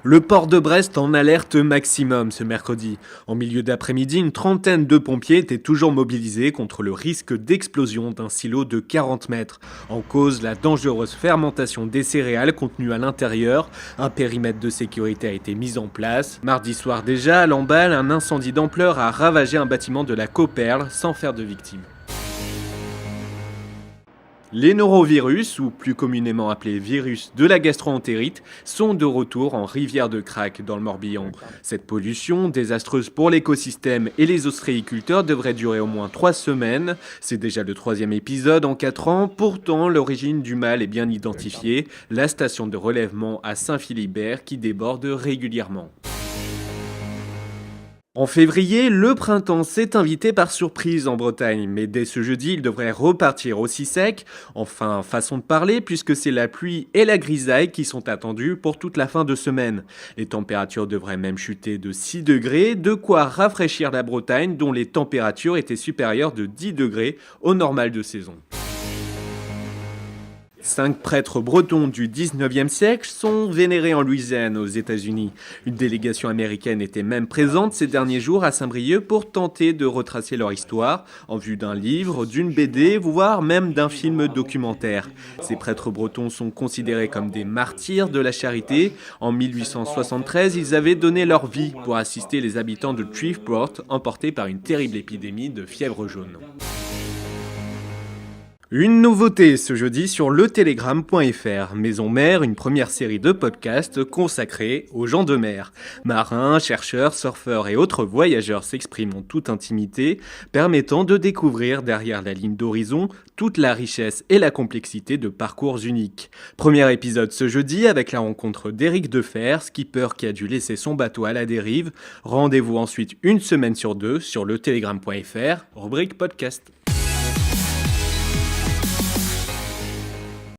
Le port de Brest en alerte maximum ce mercredi. En milieu d'après-midi, une trentaine de pompiers étaient toujours mobilisés contre le risque d'explosion d'un silo de 40 mètres. En cause, la dangereuse fermentation des céréales contenues à l'intérieur. Un périmètre de sécurité a été mis en place. Mardi soir déjà, à Lamballe, un incendie d'ampleur a ravagé un bâtiment de la Cooperle sans faire de victimes. Les norovirus, ou plus communément appelés virus de la gastro-entérite, sont de retour en rivière de Crac dans le Morbihan. Cette pollution, désastreuse pour l'écosystème et les ostréiculteurs, devrait durer au moins 3 semaines. C'est déjà le 3e épisode en 4 ans. Pourtant, l'origine du mal est bien identifiée. La station de relèvement à Saint-Philibert qui déborde régulièrement. En février, le printemps s'est invité par surprise en Bretagne, mais dès ce jeudi, il devrait repartir aussi sec. Enfin, façon de parler, puisque c'est la pluie et la grisaille qui sont attendues pour toute la fin de semaine. Les températures devraient même chuter de 6 degrés, de quoi rafraîchir la Bretagne, dont les températures étaient supérieures de 10 degrés au normal de saison. 5 prêtres bretons du 19e siècle sont vénérés en Louisiane, aux États-Unis. Une délégation américaine était même présente ces derniers jours à Saint-Brieuc pour tenter de retracer leur histoire, en vue d'un livre, d'une BD, voire même d'un film documentaire. Ces prêtres bretons sont considérés comme des martyrs de la charité. En 1873, ils avaient donné leur vie pour assister les habitants de Shreveport, emportés par une terrible épidémie de fièvre jaune. Une nouveauté ce jeudi sur letélégramme.fr. Maison Mère, une première série de podcasts consacrée aux gens de mer. Marins, chercheurs, surfeurs et autres voyageurs s'expriment en toute intimité, permettant de découvrir derrière la ligne d'horizon toute la richesse et la complexité de parcours uniques. Premier épisode ce jeudi avec la rencontre d'Éric Defer, skipper qui a dû laisser son bateau à la dérive. Rendez-vous ensuite une semaine sur 2 sur letélégramme.fr, rubrique podcast.